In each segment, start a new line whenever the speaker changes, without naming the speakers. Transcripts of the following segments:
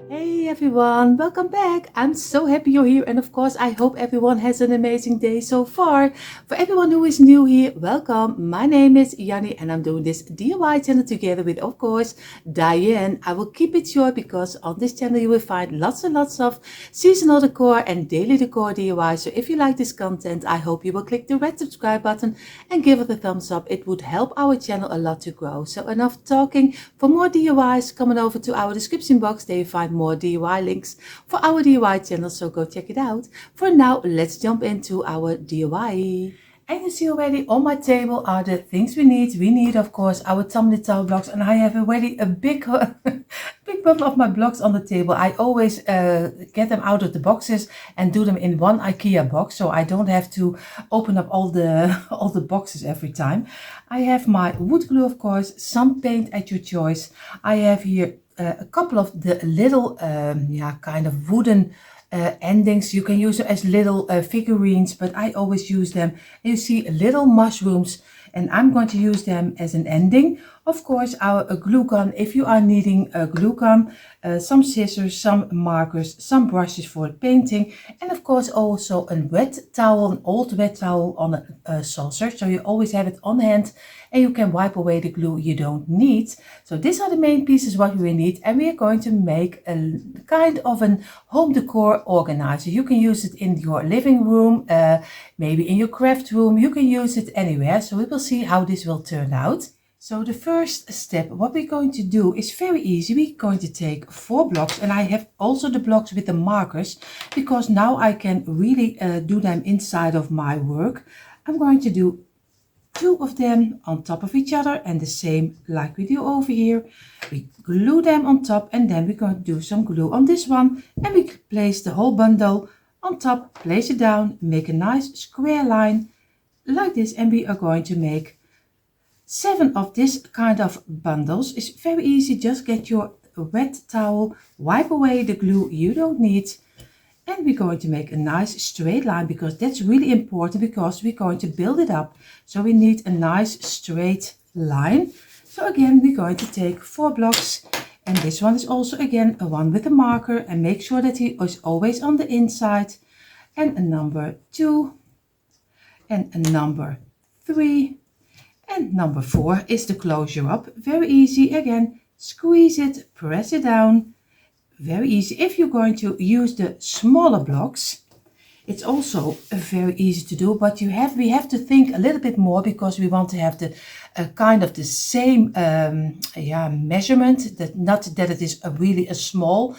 Hey everyone, welcome back. I'm so happy you're here, and of course, I hope everyone has an amazing day so far. For everyone who is new here, welcome. My name is Janny, and I'm doing this DIY channel together with, of course, Dyanne. I will keep it short because on this channel you will find lots and lots of seasonal decor and daily decor DIY. So if you like this content, I hope you will click the red subscribe button and give it a thumbs up. It would help our channel a lot to grow. So enough talking. For more DIYs, come on over to our description box. There you find more DIY links for our DIY channel, so go check it out. For now, let's jump into our DIY. And you see already on my table are the things we need. We need, of course, our tumbling towel blocks, and I have already a big big bundle of my blocks on the table. I always get them out of the boxes and do them in one IKEA box, so I don't have to open up all the all the boxes every time. I have my wood glue, of course, some paint at your choice. I have here a couple of the little kind of wooden endings. You can use them as little figurines, but I always use them. You see little mushrooms, and I'm going to use them as an ending. Of course, a glue gun if you are needing a glue gun, some scissors, some markers, some brushes for painting, and of course also a wet towel, an old wet towel on a saucer, so you always have it on hand and you can wipe away the glue you don't need. So these are the main pieces what we need, and we are going to make a kind of an home decor organizer. You can use it in your living room, maybe in your craft room. You can use it anywhere, so we will see how this will turn out. So the first step, what we're going to do is very easy. We're going to take 4 blocks, and I have also the blocks with the markers because now I can really do them inside of my work. I'm going to do 2 of them on top of each other, and the same like we do over here. We glue them on top, and then we're going to do some glue on this one, and we place the whole bundle on top, place it down, make a nice square line like this, and we are going to make 7 of this kind of bundles. It's very easy. Just get your wet towel, wipe away the glue you don't need, and we're going to make a nice straight line because that's really important because we're going to build it up. So we need a nice straight line. So again, we're going to take 4 blocks, and this one is also again a one with a marker, and make sure that he is always on the inside. And a number 2, and a number 3, and number 4 is the closure up. Very easy. Again, squeeze it, press it down. Very easy. If you're going to use the smaller blocks, it's also very easy to do, but we have to think a little bit more because we want to have the kind of the same measurement. That not that it is really a small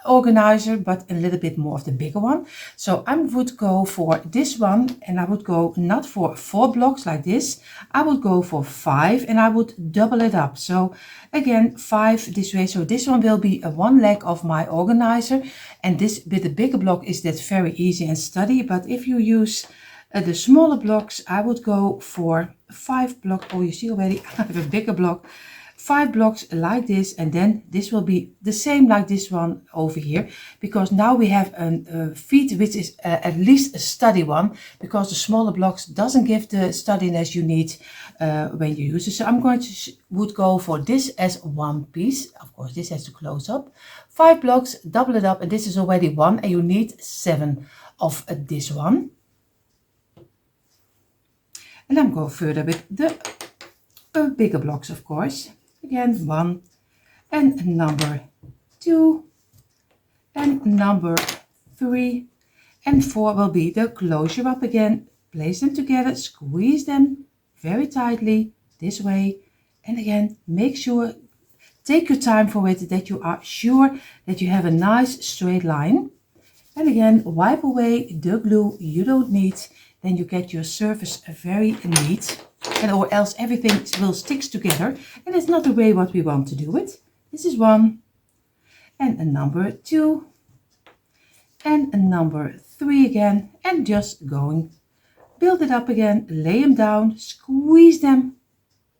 organizer, but a little bit more of the bigger one. So I would go for this one, and I would go not for 4 blocks like this. I would go for 5, and I would double it up. So again, 5 this way. So this one will be one leg of my organizer, and this with the bigger block is that very easy and steady. But if you use the smaller blocks, I would go for 5 blocks. Oh, you see already I have a bigger block. 5 blocks like this, and then this will be the same like this one over here, because now we have a feet which is at least a steady one, because the smaller blocks doesn't give the steadiness you need when you use it. So I'm going to would go for this as one piece. Of course, this has to close up. 5 blocks, double it up, and this is already 1, and you need 7 of this one. And I'm going further with the bigger blocks, of course. Again, 1, and number 2, and number 3, and 4 will be the closure up again. Place them together, squeeze them very tightly this way, and again, make sure, take your time for it, that you are sure that you have a nice straight line. And again, wipe away the glue you don't need, then you get your surface very neat, and or else everything will stick together, and it's not the way what we want to do it. This is 1, and a number 2, and a number 3 again, and just going, build it up again, lay them down, squeeze them,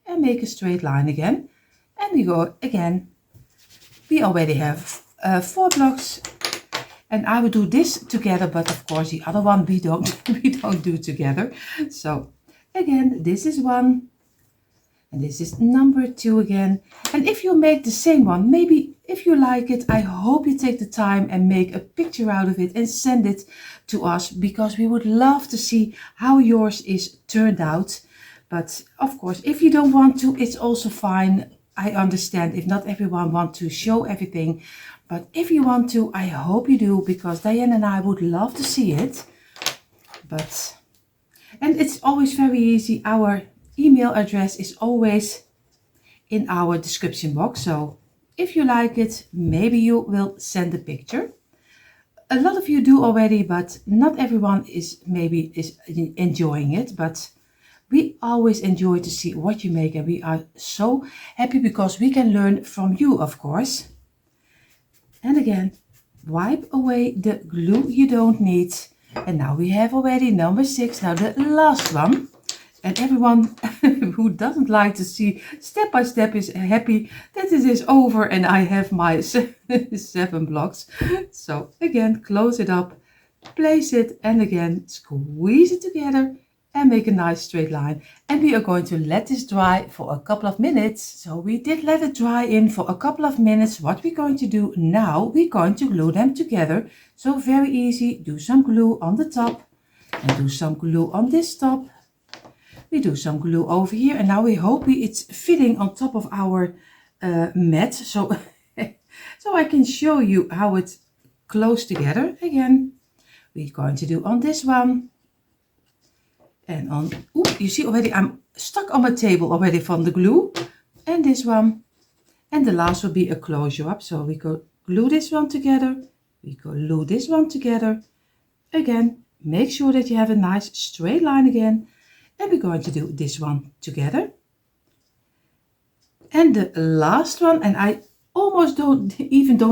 and make a straight line again. And we go again. We already have 4 blocks, and I would do this together, but of course the other one we don't do together. So again, this is 1, And this is number 2 again. And if you make the same one, maybe if you like it, I hope you take the time and make a picture out of it and send it to us, because we would love to see how yours is turned out. But of course, if you don't want to, it's also fine. I understand if not everyone wants to show everything. But if you want to, I hope you do, because Dyanne and I would love to see it. And it's always very easy. Our email address is always in our description box. So if you like it, maybe you will send a picture. A lot of you do already, but not everyone is enjoying it. But we always enjoy to see what you make, and we are so happy because we can learn from you, of course. And again, wipe away the glue you don't need. And now we have already number 6, now the last one. And everyone who doesn't like to see step by step is happy that this is over and I have my 7 blocks. So again, close it up, place it, and again, squeeze it together and make a nice straight line. And we are going to let this dry for a couple of minutes. So we did let it dry in for a couple of minutes. What we're going to do now, we're going to glue them together. So very easy, do some glue on the top and do some glue on this top. We do some glue over here, and now we hope it's fitting on top of our mat. So, so I can show you how it's close together. Again, we're going to do on this one. And on, ooh, you see already I'm stuck on my table already from the glue. And this one. And the last will be a closure up. So we go glue this one together. We go glue this one together. Again, make sure that you have a nice straight line again. And we're going to do this one together. And the last one, and I almost don't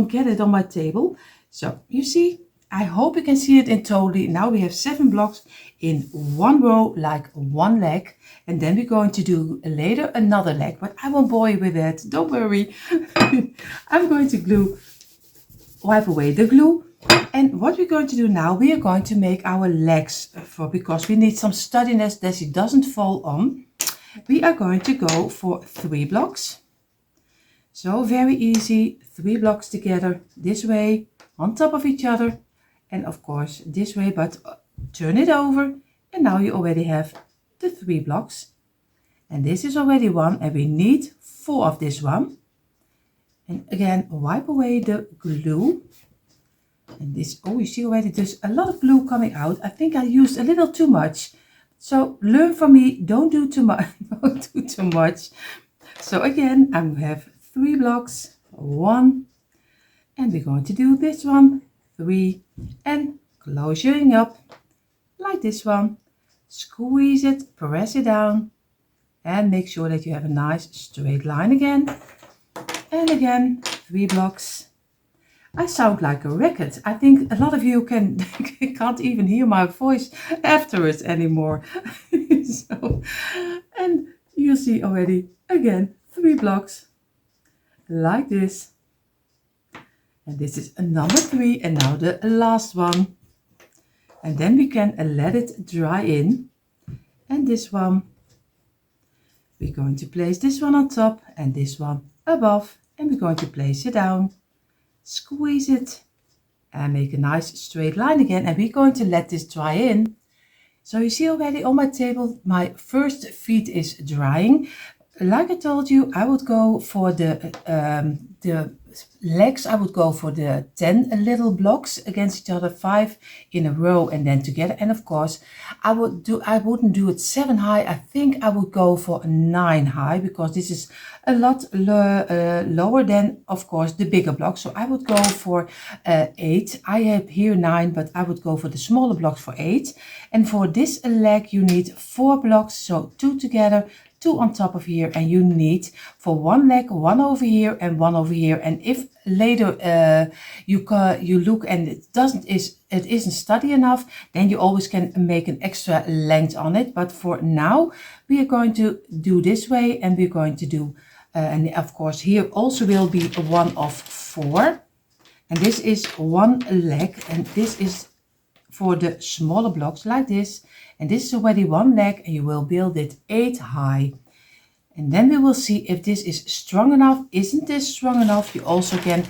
get it on my table. So you see, I hope you can see it in totally. Now we have 7 blocks in one row, like one leg. And then we're going to do later another leg, but I won't bore you with that. Don't worry. I'm going to wipe away the glue. And what we're going to do now, we are going to make our legs because we need some steadiness that it doesn't fall on. We are going to go for 3 blocks. So very easy, 3 blocks together this way on top of each other. And of course this way, but turn it over. And now you already have the 3 blocks. And this is already 1, and we need 4 of this one. And again, wipe away the glue. And this, oh, you see already there's a lot of glue coming out. I think I used a little too much. So learn from me, don't do too much. Don't do too much. So again, I have 3 blocks, 1, and we're going to do this one, 3, and closing up like this one. Squeeze it, press it down, and make sure that you have a nice straight line again. And again, 3 blocks. I sound like a record. I think a lot of you can't even hear my voice afterwards anymore. So, and you see already, again, 3 blocks like this. And this is a number 3, and now the last one. And then we can let it dry in. And this one, we're going to place this one on top and this one above. And we're going to place it down. Squeeze it and make a nice straight line again, and we're going to let this dry in. So you see already on my table my first feet is drying. Like I told you, I would go for the legs. I would go for the 10 little blocks against each other, 5 in a row and then together. And of course I wouldn't do it 7 high. I think I would go for 9 high, because this is a lot lower than, of course, the bigger blocks. So I would go for 8. I have here 9, but I would go for the smaller blocks for 8. And for this leg you need 4 blocks, so 2 together, 2 on top of here, and you need for one leg 1 over here and 1 over here. And if later you look and it isn't steady enough, then you always can make an extra length on it. But for now we are going to do this way, and we're going to do and of course here also will be 1 of 4, and this is 1 leg, and this is for the smaller blocks like this. And this is already 1 leg, and you will build it 8 high. And then we will see if this is strong enough. Isn't this strong enough? You also can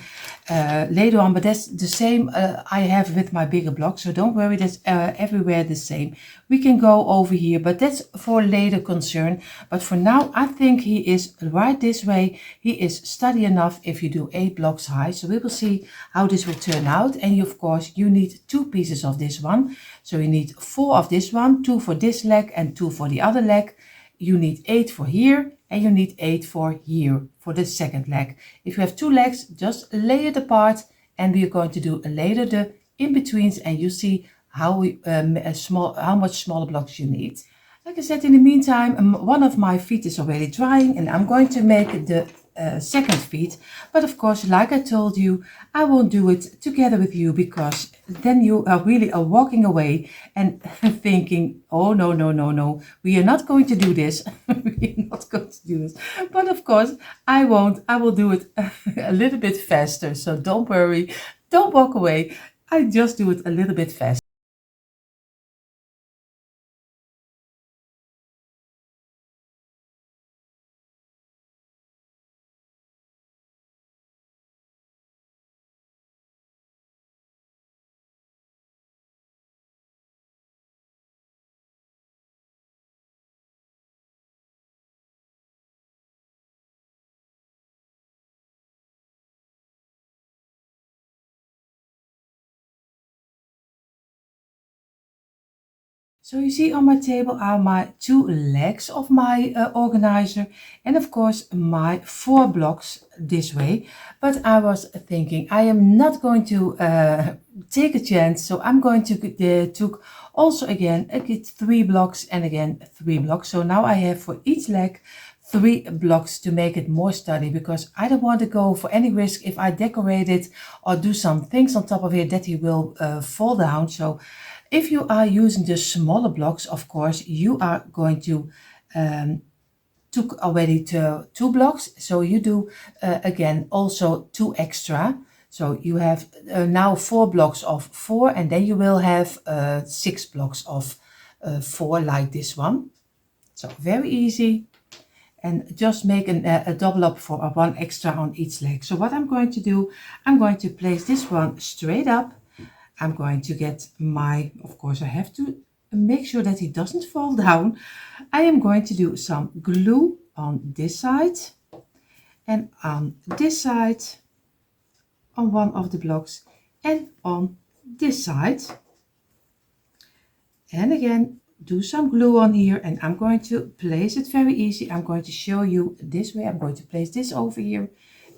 later on, but that's the same I have with my bigger block, so don't worry, that's everywhere the same. We can go over here, but that's for later concern. But for now, I think he is right this way. He is steady enough if you do 8 blocks high. So we will see how this will turn out. And you, of course, you need 2 pieces of this one. So you need 4 of this one, 2 for this leg and 2 for the other leg. You need 8 for here, and you need 8 for here, for the second leg. If you have 2 legs, just lay it apart, and we are going to do later the in-betweens, and you see how much smaller blocks you need. Like I said, in the meantime, one of my feet is already drying, and I'm going to make the second feet. But of course, like I told you, I won't do it together with you, because then you are really walking away and thinking, oh no, no, no, no, we are not going to do this. We are not going to do this. But of course, I won't. I will do it a little bit faster. So don't worry, don't walk away. I just do it a little bit faster. So you see on my table are my 2 legs of my organizer, and of course my 4 blocks this way. But I was thinking I am not going to take a chance, so I'm going to took also again 3 blocks and again 3 blocks. So now I have for each leg 3 blocks to make it more sturdy, because I don't want to go for any risk if I decorate it or do some things on top of it that he will fall down. So if you are using the smaller blocks, of course, you are going to took already to 2 blocks. So you do again also 2 extra. So you have now 4 blocks of 4, and then you will have 6 blocks of 4 like this one. So very easy. And just make a double up for 1 extra on each leg. So what I'm going to do, I'm going to place this one straight up. I'm going to get my, of course I have to make sure that he doesn't fall down. I am going to do some glue on this side and on this side, on one of the blocks, and on this side. And again, do some glue on here, and I'm going to place it very easy. I'm going to show you this way. I'm going to place this over here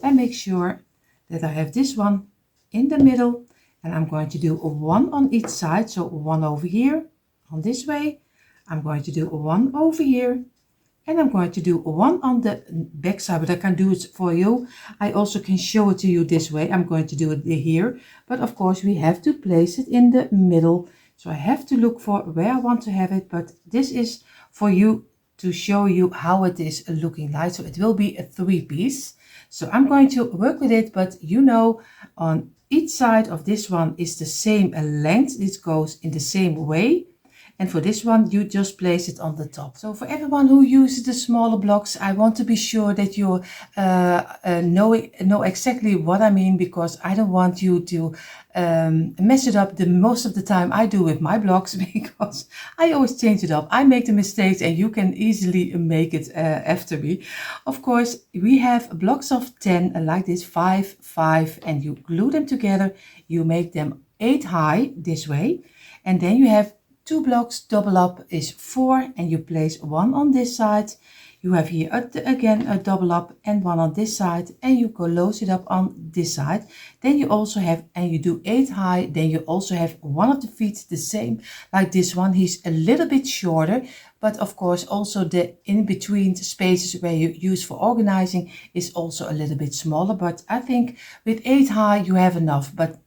and make sure that I have this one in the middle. And I'm going to do 1 on each side. So 1 over here on this way. I'm going to do 1 over here. And I'm going to do 1 on the back side, but I can do it for you. I also can show it to you this way. I'm going to do it here. But of course we have to place it in the middle. So I have to look for where I want to have it. But this is for you to show you how it is looking like. So it will be a 3-piece. So I'm going to work with it, but you know, on each side of this one is the same length. This goes in the same way. And for this one, you just place it on the top. So for everyone who uses the smaller blocks, I want to be sure that you know exactly what I mean, because I don't want you to mess it up the most of the time I do with my blocks, because I always change it up. I make the mistakes and you can easily make it after me. Of course, we have blocks of 10 like this, 5, 5, and you glue them together. You make them 8 high this way, and then you have 2 blocks. Double up is 4, and you place 1 on this side. You have here again a double up and 1 on this side, and you close it up on this side. Then you also have, and you do 8 high, then you also have 1 of the feet the same like this one. He's a little bit shorter, but of course also the in between spaces where you use for organizing is also a little bit smaller. But I think with 8 high you have enough, but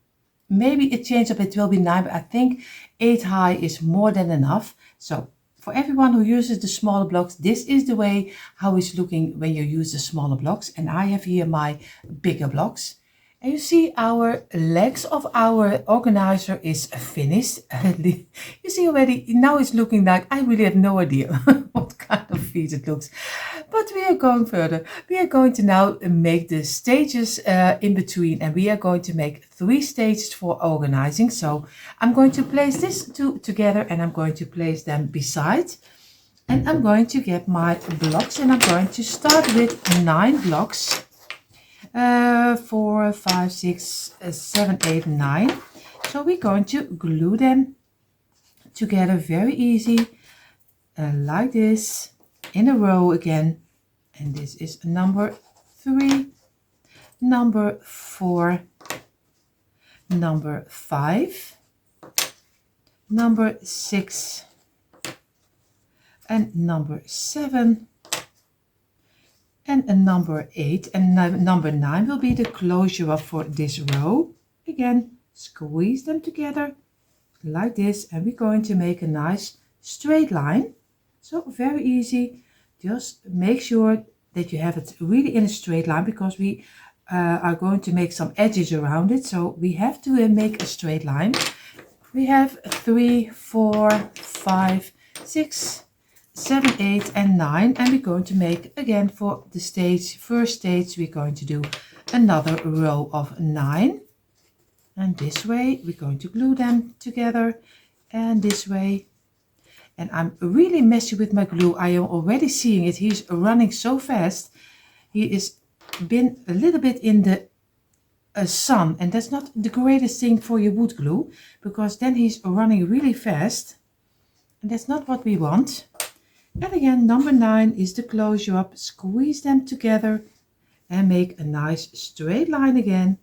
maybe it changed up, it will be 9, but I think 8 high is more than enough. So for everyone who uses the smaller blocks, this is the way how it's looking when you use the smaller blocks. And I have here my bigger blocks. And you see our legs of our organizer is finished. You see already, now it's looking like, I really have no idea what kind of feet it looks. But we are going further. We are going to now make the stages in between, and we are going to make 3 stages for organizing. So I'm going to place this two together, and I'm going to place them beside. And I'm going to get my blocks, and I'm going to start with 9 blocks. 4, 5, 6, 7, 8, 9. So we're going to glue them together very easy, like this, in a row again. And this is number 3, number 4, number 5, number 6, and number 7. And a number 8 and number 9 will be the closure up for this row. Again, squeeze them together like this, and we're going to make a nice straight line. So very easy. Just make sure that you have it really in a straight line, because we are going to make some edges around it. So we have to make a straight line. We have 3, 4, 5, 6, 7, 8, and 9, and we're going to make again for the first stage we're going to do another row of 9, and this way we're going to glue them together, and this way. And I'm really messy with my glue. I am already seeing it. He's running so fast. He is been a little bit in the sun, and that's not the greatest thing for your wood glue, because then he's running really fast, and that's not what we want. And again, number 9 is the closure up. Squeeze them together and make a nice straight line again.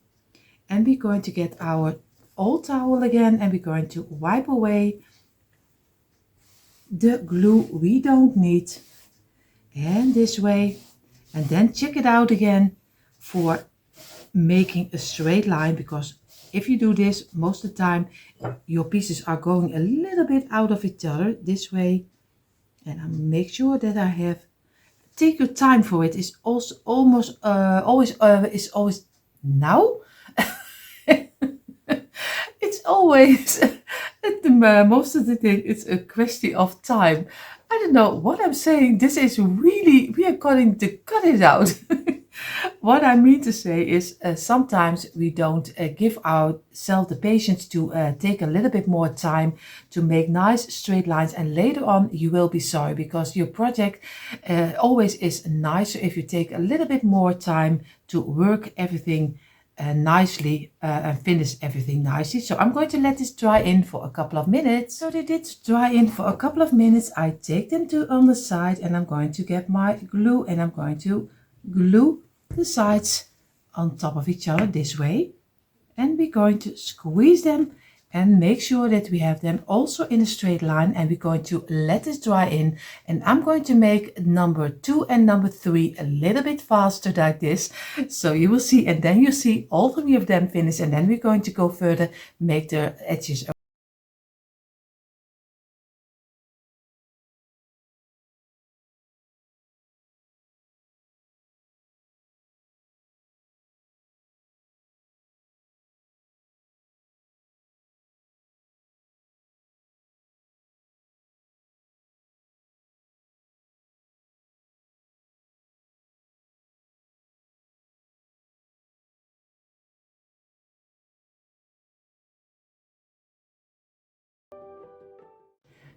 And we're going to get our old towel again, and we're going to wipe away the glue we don't need. And this way. And then check it out again for making a straight line, because if you do this, most of the time your pieces are going a little bit out of each other. This way. And I make sure that I have, take your time for it. It's also almost always now. It's always most of the thing. It's a question of time. I don't know what I'm saying. This is really, we are going to cut it out. What I mean to say is sometimes we don't give ourselves the patience to take a little bit more time to make nice straight lines, and later on you will be sorry, because your project always is nicer if you take a little bit more time to work everything nicely and finish everything nicely. So I'm going to let this dry in for a couple of minutes. So they did dry in for a couple of minutes. I take them to on the side, and I'm going to get my glue, and I'm going to glue the sides on top of each other this way, and we're going to squeeze them and make sure that we have them also in a straight line, and we're going to let this dry in. And I'm going to make number 2 and number 3 a little bit faster like this, so you will see, and then you see all 3 of them finished, and then we're going to go further, make the edges.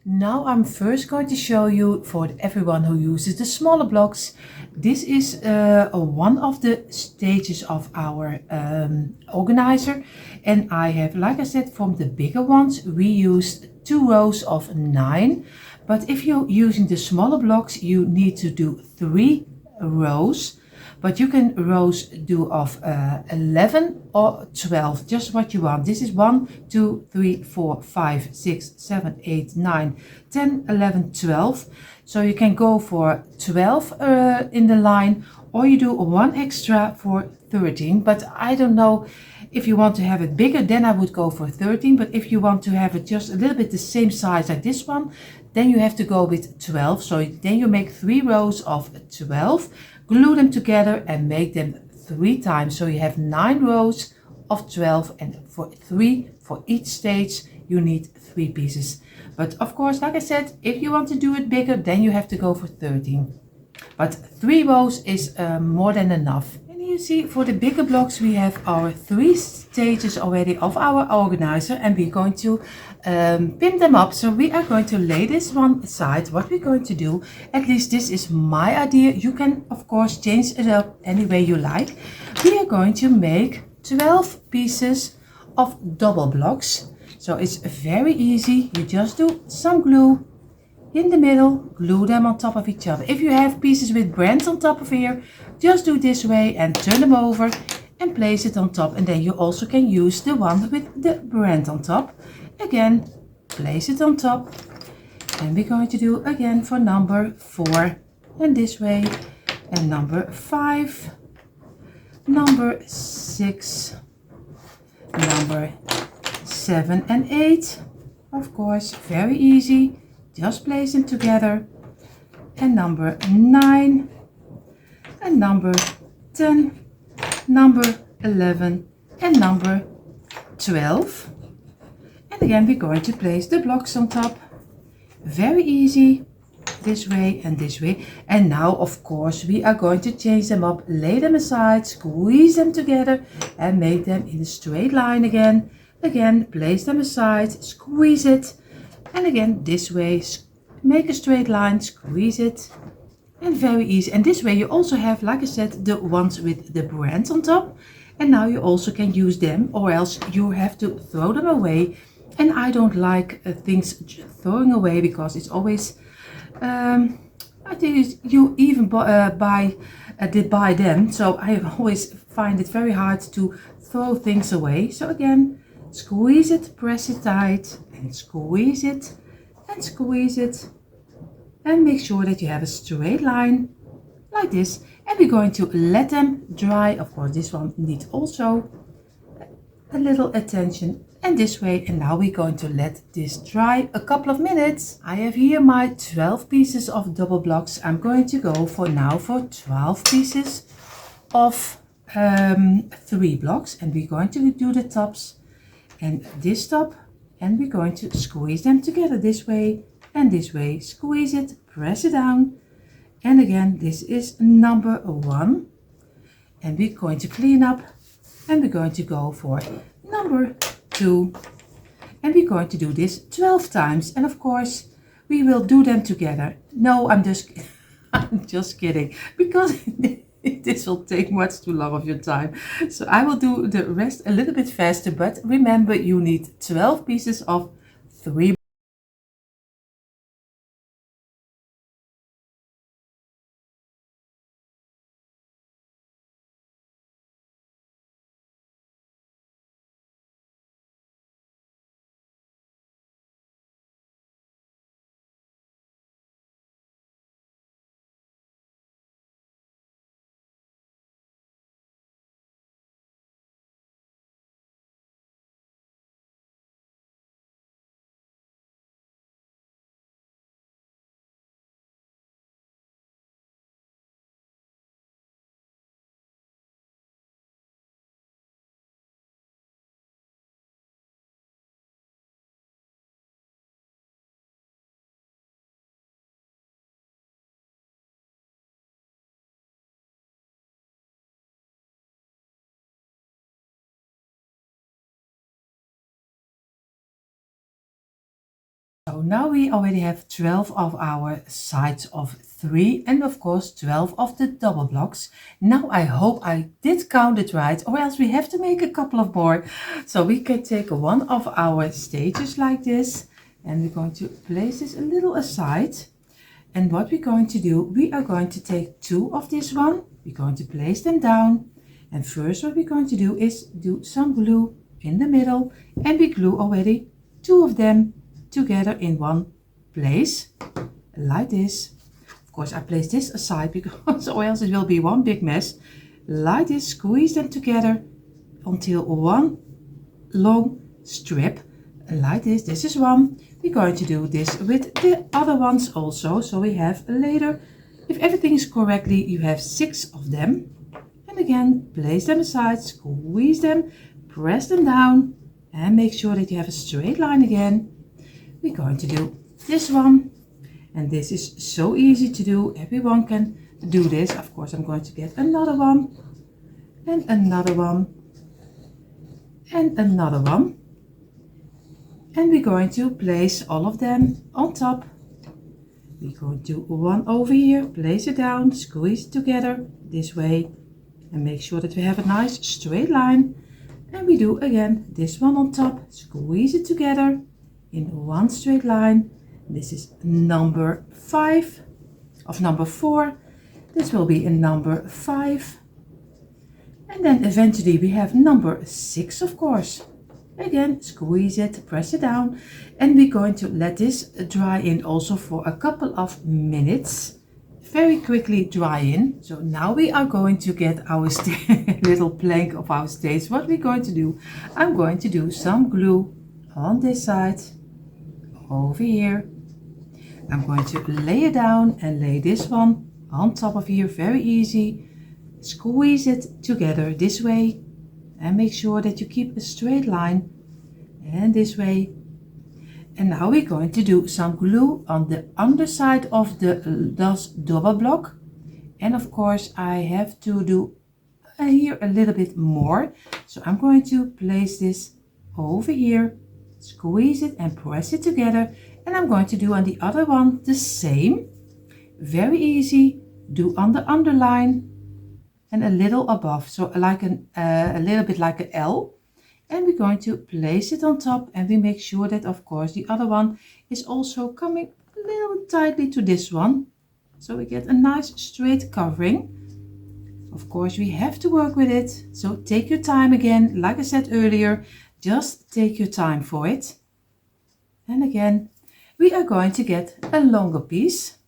Now I'm first going to show you, for everyone who uses the smaller blocks, this is one of the stages of our organizer, and I have, like I said, from the bigger ones we used 2 rows of 9, but if you're using the smaller blocks you need to do 3 rows. But you can rows do of 11 or 12, just what you want. This is 1, 2, 3, 4, 5, 6, 7, 8, 9, 10, 11, 12. So you can go for 12 in the line, or you do 1 extra for 13. But I don't know, if you want to have it bigger, then I would go for 13. But if you want to have it just a little bit the same size like this one, then you have to go with 12. So then you make 3 rows of 12. Glue them together and make them 3 times. So you have 9 rows of 12, and for 3 for each stage you need 3 pieces. But of course, like I said, if you want to do it bigger, then you have to go for 13. But 3 rows is more than enough. And you see, for the bigger blocks we have our 3 stages already of our organizer, and we're going to pin them up. So we are going to lay this one aside. What we're going to do, at least this is my idea, you can of course change it up any way you like. We are going to make 12 pieces of double blocks. So it's very easy. You just do some glue in the middle, glue them on top of each other. If you have pieces with brands on top of here, just do this way and turn them over and place it on top. And then you also can use the one with the brand on top. Again, place it on top. And we're going to do again for number 4 and this way, and number 5, number 6, number 7 and 8. Of course, very easy. Just place them together. And number 9, and number 10, number 11, and number 12. And again, we're going to place the blocks on top. Very easy. This way and this way. And now, of course, we are going to change them up, lay them aside, squeeze them together, and make them in a straight line again. Again, place them aside, squeeze it. And again, this way, make a straight line, squeeze it, and very easy. And this way you also have, like I said, the ones with the brands on top. And now you also can use them, or else you have to throw them away. And I don't like things throwing away, because it's always, I think you even buy them. So I always find it very hard to throw things away. So again, squeeze it, press it tight, and squeeze it, and make sure that you have a straight line like this. And we're going to let them dry. Of course, this one needs also a little attention, and this way. And now we're going to let this dry a couple of minutes. I have here my 12 pieces of double blocks. I'm going to go for now for 12 pieces of 3 blocks, and we're going to do the tops and this top, and we're going to squeeze them together this way and this way. Squeeze it, press it down, and again, this is number 1, and we're going to clean up, and we're going to go for number 2, and we're going to do this 12 times. And of course we will do them together. No, I'm just kidding, because this will take much too long of your time. So I will do the rest a little bit faster, but remember, you need 12 pieces of 3. So now we already have 12 of our sides of 3, and of course 12 of the double blocks. Now I hope I did count it right, or else we have to make a couple of more. So we can take one of our stages like this, and we're going to place this a little aside. And what we're going to do, we are going to take 2 of this one, we're going to place them down. And first what we're going to do is do some glue in the middle, and we glue already 2 of them together in one place like this. Of course, I place this aside because or else it will be one big mess. Like this, squeeze them together until one long strip like this. This is one. We're going to do this with the other ones also, so we have later, if everything is correctly, you have 6 of them. And And again, place them aside, squeeze them, press them down, and make sure that you have a straight line again. We're going to do this one, and this is so easy to do. Everyone can do this. Of course, I'm going to get another one, and another one, and another one. And we're going to place all of them on top. We're going to do one over here, place it down, squeeze it together this way, and make sure that we have a nice straight line. And we do again this one on top, squeeze it together in one straight line. This is number 5 of number 4. This will be in number 5. And then eventually we have number 6, of course. Again, squeeze it, press it down, and we're going to let this dry in also for a couple of minutes. Very quickly dry in. So now we are going to get our little plank of our stage. What we're going to do, I'm going to do some glue on this side, over here. I'm going to lay it down and lay this one on top of here, very easy. Squeeze it together this way. And make sure that you keep a straight line, and this way. And now we're going to do some glue on the underside of the double block. And of course I have to do here a little bit more. So I'm going to place this over here, squeeze it and press it together. And I'm going to do on the other one the same. Very easy. Do on the underline and a little above, so like a little bit like an L. And we're going to place it on top, and we make sure that of course the other one is also coming a little tightly to this one, so we get a nice straight covering. Of course we have to work with it, so take your time again, like I said earlier, just take your time for it. And again we are going to get a longer piece,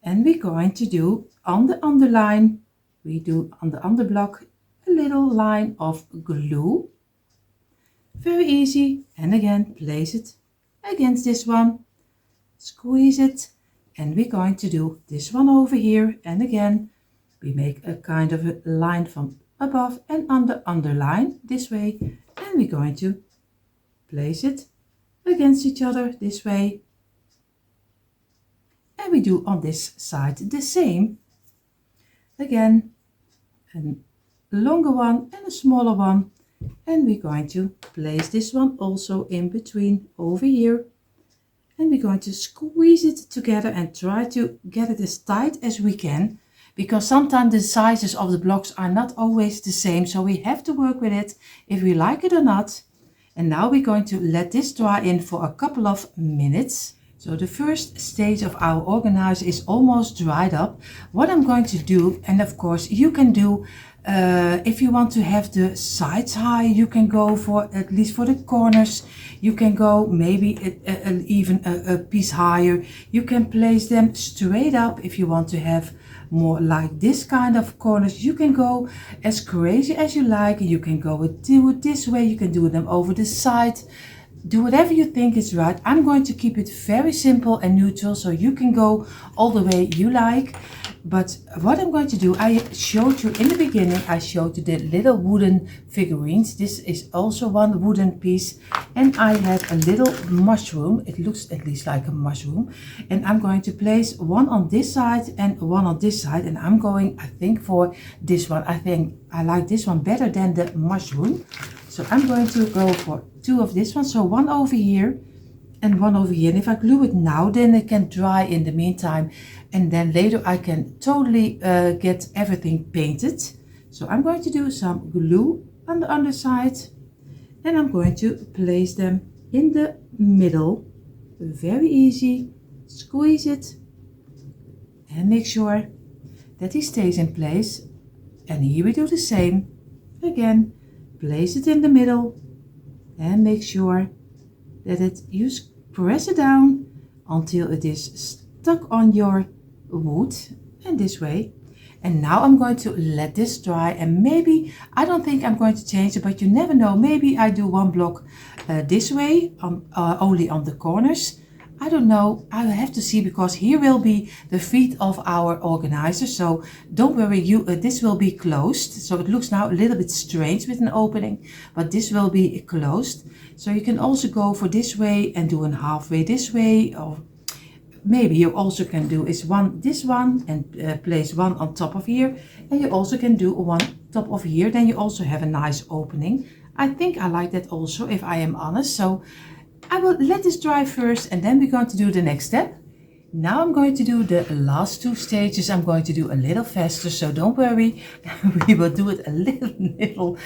and we're going to do on the underline, we do on the underblock a little line of glue. Very easy. And again, place it against this one, squeeze it, and we're going to do this one over here. And again, we make a kind of a line from above and on the underline this way. And we're going to place it against each other this way. And we do on this side the same. Again, a longer one and a smaller one, and we're going to place this one also in between over here, and we're going to squeeze it together and try to get it as tight as we can, because sometimes the sizes of the blocks are not always the same, so we have to work with it if we like it or not. And now we're going to let this dry in for a couple of minutes. So the first stage of our organizer is almost dried up. What I'm going to do, and of course you can do, if you want to have the sides high, you can go for at least for the corners. You can go maybe even a piece higher. You can place them straight up if you want to have more like this kind of corners. You can go as crazy as you like. You can do it this way. You can do them over the side. Do whatever you think is right. I'm going to keep it very simple and neutral, so you can go all the way you like. But what I'm going to do, I showed you in the beginning, I showed you the little wooden figurines. This is also one wooden piece, and I have a little mushroom. It looks at least like a mushroom, and I'm going to place one on this side and one on this side, and I'm going, I think, for this one. I think I like this one better than the mushroom, so I'm going to go for two of this one. So one over here and one over here, and if I glue it now, then it can dry in the meantime, and then later I can totally get everything painted. So I'm going to do some glue on the underside, and I'm going to place them in the middle. Very easy. Squeeze it and make sure that he stays in place. And here we do the same. Again, place it in the middle and make sure that you press it down until it is stuck on your wood, and this way. And now I'm going to let this dry, and maybe, I don't think I'm going to change it, but you never know, maybe I do one block this way, only on the corners. I don't know, I have to see, because here will be the feet of our organizer. So don't worry, this will be closed. So it looks now a little bit strange with an opening, but this will be closed. So you can also go for this way and do a halfway this way, or maybe you also can do is this one and place one on top of here, and you also can do one top of here. Then you also have a nice opening. I think I like that also, if I am honest. So I will let this dry first, and then we're going to do the next step. Now I'm going to do the last two stages. I'm going to do a little faster, so don't worry. We will do it a little.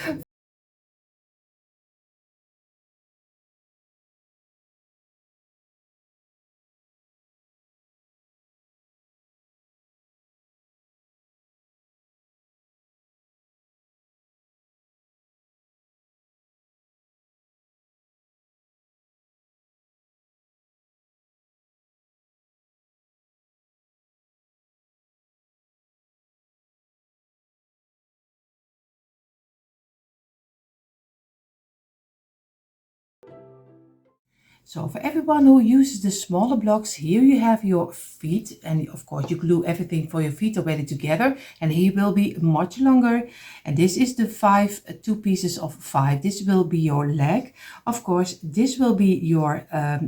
So for everyone who uses the smaller blocks, here you have your feet, and of course you glue everything for your feet already together, and here will be much longer. And this is the two pieces of 5. This will be your leg. Of course, this will be your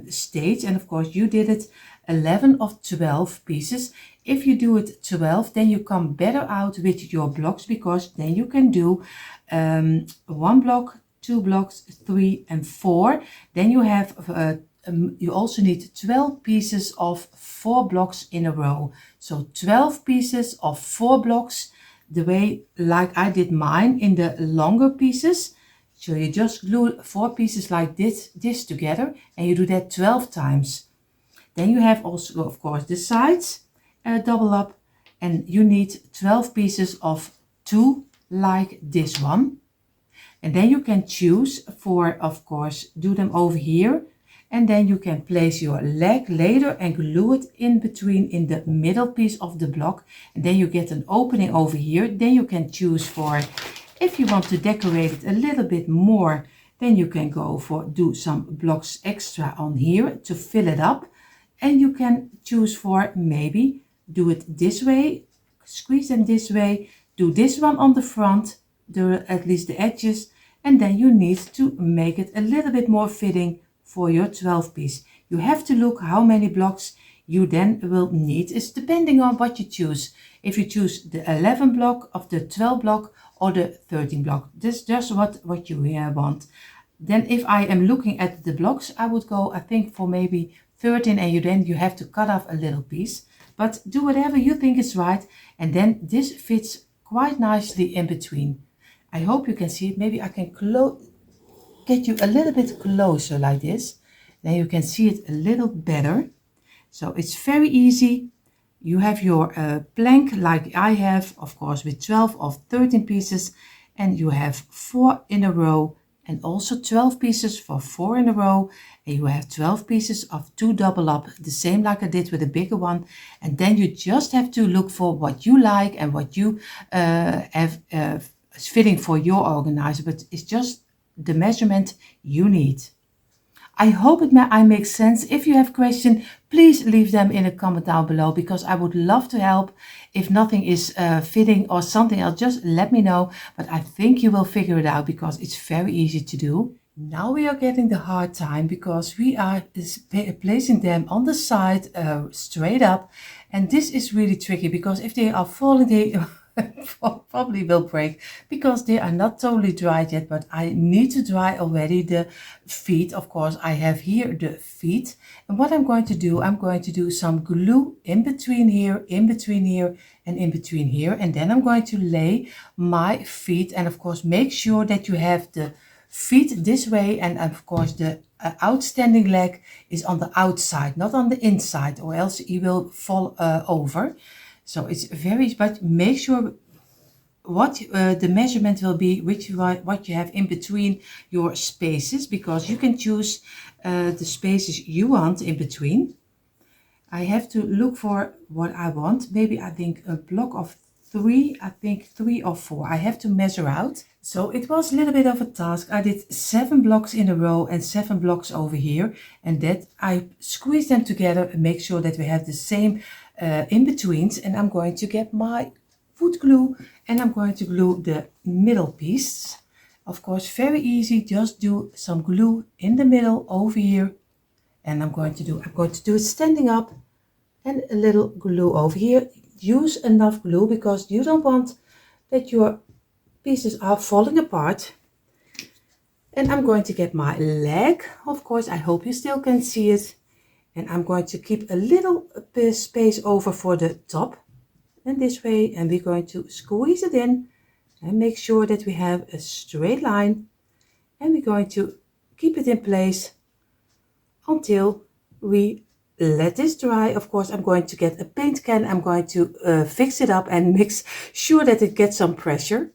stage, and of course you did it 11 of 12 pieces. If you do it 12, then you come better out with your blocks, because then you can do 1 block, 2 blocks, 3 and 4. Then you have you also need 12 pieces of 4 blocks in a row. So 12 pieces of 4 blocks, the way like I did mine in the longer pieces. So you just glue 4 pieces like this together, and you do that 12 times. Then you have also, of course, the sides double up, and you need 12 pieces of 2 like this one. And then you can choose for, of course, do them over here. And then you can place your leg later and glue it in between in the middle piece of the block. And then you get an opening over here. Then you can choose for, if you want to decorate it a little bit more, then you can go for do some blocks extra on here to fill it up. And you can choose for maybe do it this way, squeeze them this way, do this one on the front, at least the edges, and then you need to make it a little bit more fitting for your 12 piece. You have to look how many blocks you then will need. It's depending on what you choose. If you choose the 11 block of the 12 block or the 13 block, this is just what you want. Then if I am looking at the blocks, I would go, I think, for maybe 13, and then you have to cut off a little piece. But do whatever you think is right, and then this fits quite nicely in between. I hope you can see it. Maybe I can get you a little bit closer like this. Then you can see it a little better. So it's very easy. You have your plank like I have, of course, with 12 of 13 pieces, and you have 4 in a row, and also 12 pieces for 4 in a row, and you have 12 pieces of 2 double up, the same like I did with a bigger one. And then you just have to look for what you like and what you have is fitting for your organizer, but it's just the measurement you need. I hope I make sense. If you have questions, please leave them in a comment down below, because I would love to help. If nothing is fitting or something else, just let me know. But I think you will figure it out, because it's very easy to do. Now we are getting the hard time, because we are placing them on the side straight up. And this is really tricky, because if they are falling, they probably will break, because they are not totally dried yet. But I need to dry already the feet. Of course, I have here the feet, and what I'm going to do some glue in between here, in between here, and in between here, and then I'm going to lay my feet. And of course, make sure that you have the feet this way, and of course the outstanding leg is on the outside, not on the inside, or else he will fall over. So it's but make sure what the measurement will be, what you have in between your spaces, because you can choose the spaces you want in between. I have to look for what I want. Maybe I think a block of three, I think 3 or 4. I have to measure out. So it was a little bit of a task. I did 7 blocks in a row and 7 blocks over here. And that I squeeze them together and make sure that we have the same in-betweens. And I'm going to get my wood glue and I'm going to glue the middle piece. Of course, very easy. Just do some glue in the middle over here. And I'm going to do it standing up and a little glue over here. Use enough glue because you don't want that your pieces are falling apart. And I'm going to get my leg. Of course, I hope you still can see it. And I'm going to keep a little space over for the top. And this way, and we're going to squeeze it in and make sure that we have a straight line. And we're going to keep it in place until we let this dry. Of course, I'm going to get a paint can. I'm going to fix it up and make sure that it gets some pressure.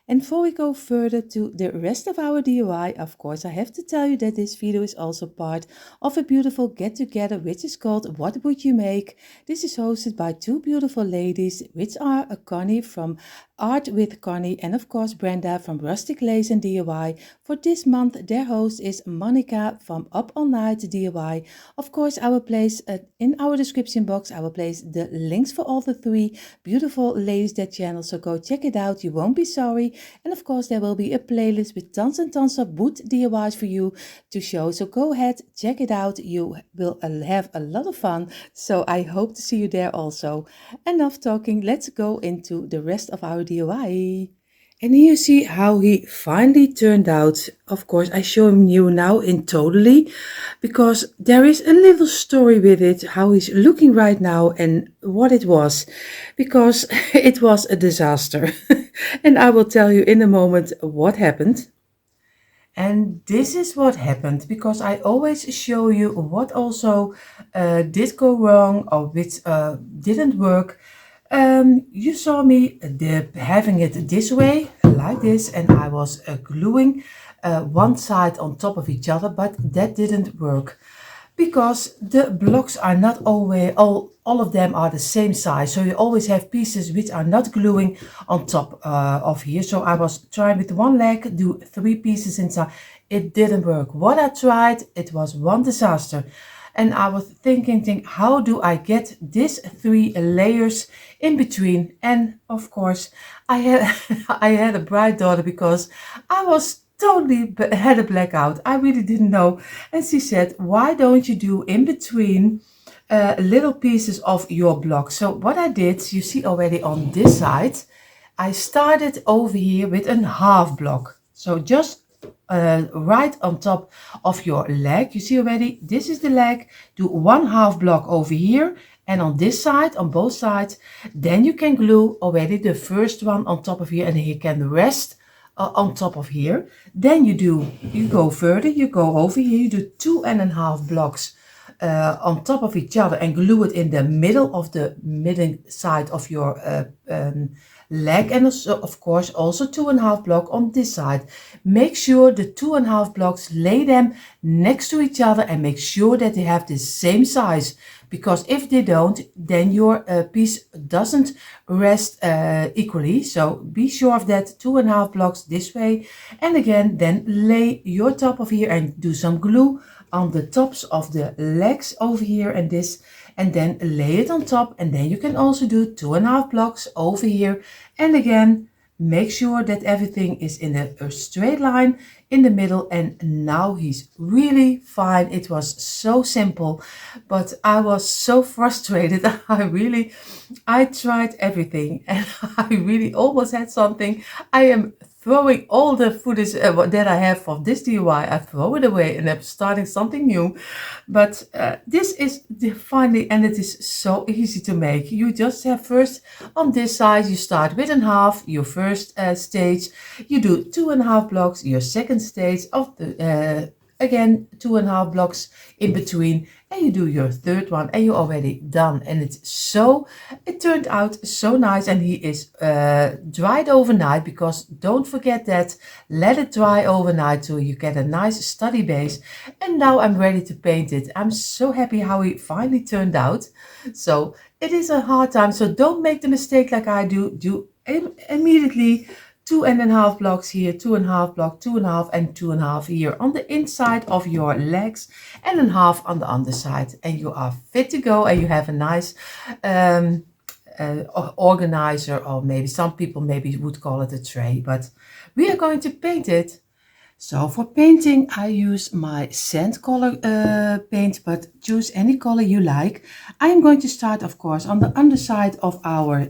And before we go further to the rest of our DIY, of course, I have to tell you that this video is also part of a beautiful get-together, which is called What Would You Make? This is hosted by 2 beautiful ladies, which are Connie from Art with Connie and of course Brenda from Rustic Lace and DIY. For this month, their host is Monica from Up All Night DIY. Of course, I will place in our description box, I will place the links for all the 3 beautiful ladies' that channel, so go check it out, you won't be sorry. And of course, there will be a playlist with tons and tons of wood DIYs for you to show, so go ahead, check it out, you will have a lot of fun, so I hope to see you there also. Enough talking, let's go into the rest of our DIY. And here you see how he finally turned out. Of course, I show him you now in totally, because there is a little story with it, how he's looking right now and what it was, because it was a disaster. And I will tell you in a moment what happened. And this is what happened, because I always show you what also did go wrong or which didn't work. You saw me having it this way, like this, and I was gluing one side on top of each other, but that didn't work because the blocks are not always, all of them are the same size, so you always have pieces which are not gluing on top of here. So I was trying with one leg, do 3 pieces inside. It didn't work. What I tried, it was one disaster. And I was thinking, how do I get these 3 layers in between? And of course, I had a bright daughter, because I was totally had a blackout. I really didn't know. And she said, why don't you do in between little pieces of your block? So what I did, you see already on this side, I started over here with a half block. So just right on top of your leg, you see already, this is the leg, do 1/2 block over here, and on this side, on both sides, then you can glue already the first one on top of here, and you can rest on top of here. Then you go further, you go over here, you do 2.5 blocks on top of each other and glue it in the middle of the middle side of your leg, and also, of course, also 2.5 block on this side. Make sure the 2.5 blocks, lay them next to each other and make sure that they have the same size, because if they don't, then your piece doesn't rest equally. So be sure of that. 2.5 blocks this way, and again, then lay your top of here and do some glue on the tops of the legs over here and this, and then lay it on top, and then you can also do 2.5 blocks over here, and again make sure that everything is in a straight line in the middle. And now he's really fine. It was so simple, but I was so frustrated. I tried everything and I really almost had something. I am throwing all the footage that I have of this DIY. I throw it away and I'm starting something new. But this is finally, and it is so easy to make. You just have first on this side, you start with a half, your first stage. You do 2.5 blocks, your second stage of the again 2.5 blocks in between, and you do your third one, and you're already done. And it turned out so nice, and he is dried overnight, because don't forget that, let it dry overnight so you get a nice sturdy base. And now I'm ready to paint it. I'm so happy how he finally turned out. So it is a hard time, so don't make the mistake like I do. Immediately 2.5 blocks here, 2.5 block, 2.5 and 2.5 here on the inside of your legs, and a half on the underside, and you are fit to go, and you have a nice organizer, or maybe some people maybe would call it a tray, but we are going to paint it. So for painting, I use my sand color paint, but choose any color you like. I am going to start, of course, on the underside of our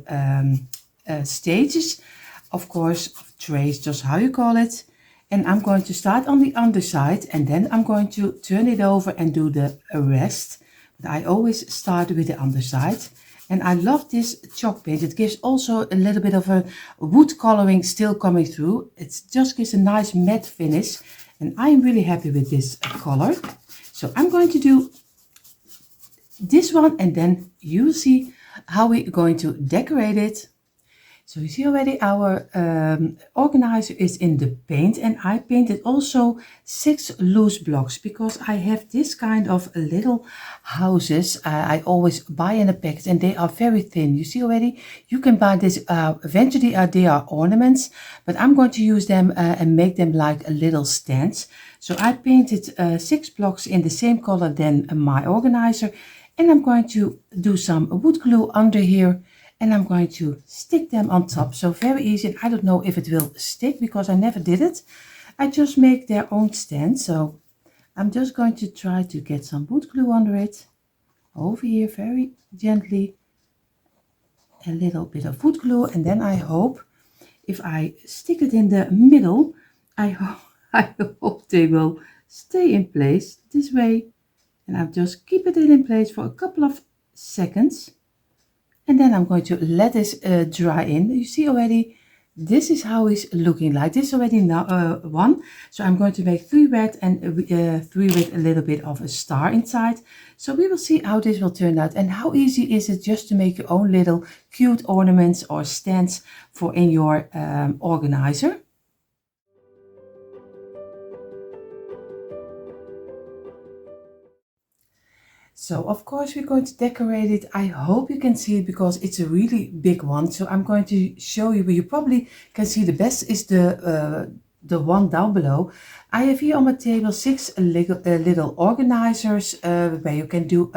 stages, of course, of trays, just how you call it. And I'm going to start on the underside, and then I'm going to turn it over and do the rest. But I always start with the underside. And I love this chalk paint. It gives also a little bit of a wood coloring still coming through. It just gives a nice matte finish. And I am really happy with this color. So I'm going to do this one, and then you'll see how we're going to decorate it. So you see already our organizer is in the paint, and I painted also 6 loose blocks because I have this kind of little houses I always buy in a packet, and they are very thin. You see already, you can buy this, eventually they are ornaments, but I'm going to use them and make them like a little stands. So I painted 6 blocks in the same color than my organizer, and I'm going to do some wood glue under here. And I'm going to stick them on top. So very easy. I don't know if it will stick because I never did it. I just make their own stand. So I'm just going to try to get some wood glue under it. Over here, very gently. A little bit of wood glue. And then I hope if I stick it in the middle, I hope they will stay in place this way. And I'll just keep it in place for a couple of seconds. And then I'm going to let this dry in. You see already, this is how it's looking like. This is already now one. So I'm going to make 3 red and 3 with a little bit of a star inside. So we will see how this will turn out. And how easy is it just to make your own little cute ornaments or stands for in your organizer. So of course we're going to decorate it. I hope you can see it because it's a really big one. So I'm going to show you, but you probably can see the best is the one down below. I have here on my table 6 little organizers where you can do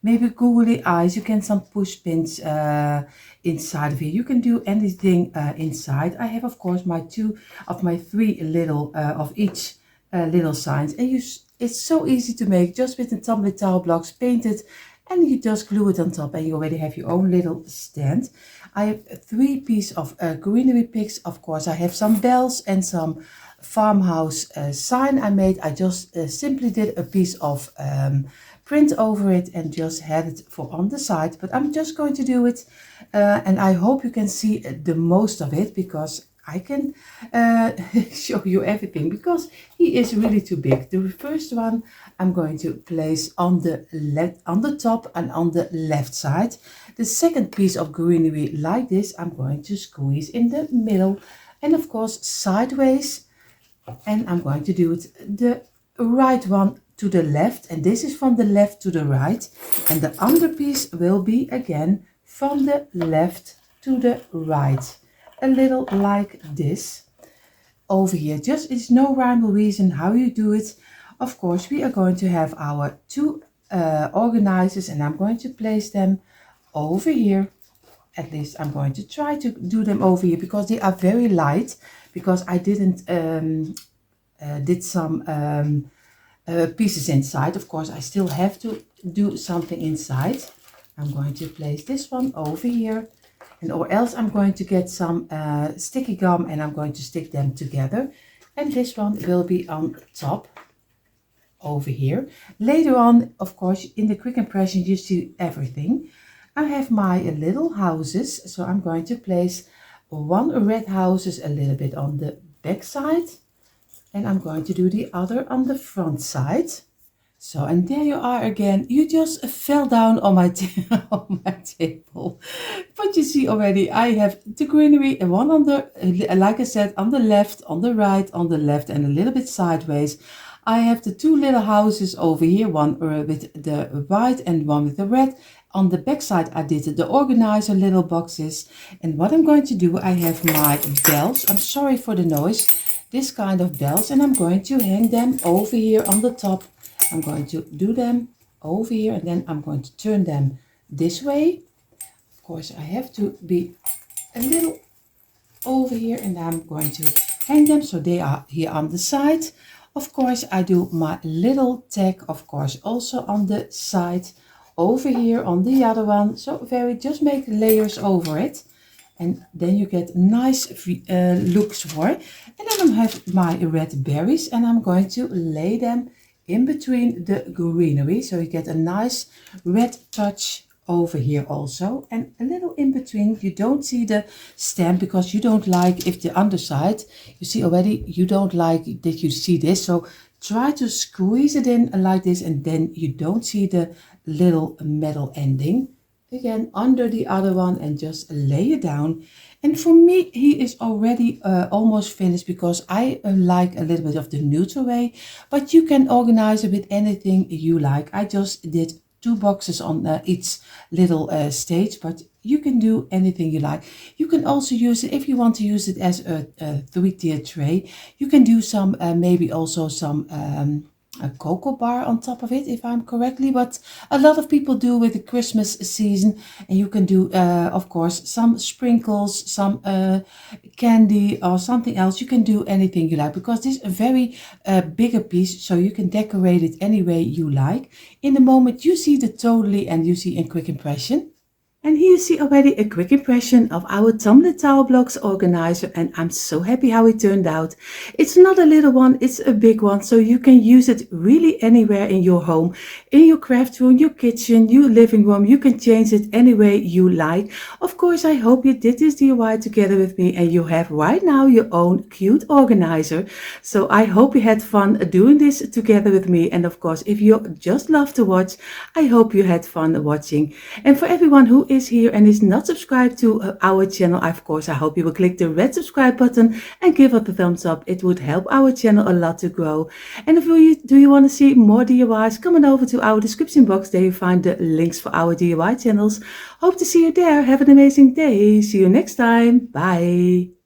maybe googly eyes. You can some push pins inside of here. You can do anything inside. I have of course my 2 of my 3 little of each little signs, and it's so easy to make just with the tumbling tile blocks, paint it, and you just glue it on top, and you already have your own little stand. I have 3 pieces of greenery picks. Of course, I have some bells and some farmhouse sign I made. I just simply did a piece of print over it and just had it for on the side. But I'm just going to do it, and I hope you can see the most of it because I can show you everything because he is really too big. The first one I'm going to place on the left, on the top and on the left side. The second piece of greenery like this I'm going to squeeze in the middle, and of course sideways. And I'm going to do it the right one to the left, and this is from the left to the right, and the under piece will be again from the left to the right. A little like this over here. Just it's no rhyme or reason how you do it. Of course we are going to have our 2 organizers, and I'm going to place them over here. At least I'm going to try to do them over here because they are very light, because I didn't did some pieces inside. Of course I still have to do something inside. I'm going to place this one over here. And or else I'm going to get some sticky gum and I'm going to stick them together. And this one will be on top over here. Later on, of course, in the quick impression, you see everything. I have my little houses. So I'm going to place 1 red houses a little bit on the back side. And I'm going to do the other on the front side. So, and there you are again. You just fell down on my, on my table. But you see already, I have the greenery and one on the, like I said, on the left, on the right, on the left, and a little bit sideways. I have the 2 little houses over here, one with the white and one with the red. On the back side I did the organizer little boxes. And what I'm going to do, I have my bells. I'm sorry for the noise. This kind of bells, and I'm going to hang them over here on the top. I'm going to do them over here, and then I'm going to turn them this way. Of course I have to be a little over here, and I'm going to hang them so they are here on the side. Of course I do my little tag, of course, also on the side over here on the other one. So just make layers over it, and then you get nice looks for it. And then I have my red berries, and I'm going to lay them in between the greenery, so you get a nice red touch over here also, and a little in between. You don't see the stem because you don't like, if the underside, you see already, you don't like that you see this, so try to squeeze it in like this, and then you don't see the little metal ending. Again, under the other one, and just lay it down. And for me, he is already almost finished, because I like a little bit of the neutral way, but you can organize it with anything you like. I just did 2 boxes on each little stage, but you can do anything you like. You can also use it, if you want to use it as a 3-tier tray, you can do some, maybe also some a cocoa bar on top of it, if I'm correctly, but a lot of people do with the Christmas season. And you can do of course some sprinkles, some candy or something else. You can do anything you like, because this is a very bigger piece, so you can decorate it any way you like. In the moment you see the totally, and you see a quick impression. And here you see already a quick impression of our tumbler towel blocks organizer, and I'm so happy how it turned out. It's not a little one, it's a big one, so you can use it really anywhere in your home, in your craft room, your kitchen, your living room. You can change it any way you like. Of course, I hope you did this DIY together with me, and you have right now your own cute organizer. So I hope you had fun doing this together with me. And of course, if you just love to watch, I hope you had fun watching. And for everyone who is here and is not subscribed to our channel, of course I hope you will click the red subscribe button and give us a thumbs up. It would help our channel a lot to grow. And if do you want to see more DIYs, come on over to our description box. There you find the links for our DIY channels. Hope to see you there. Have an amazing day. See you next time. Bye.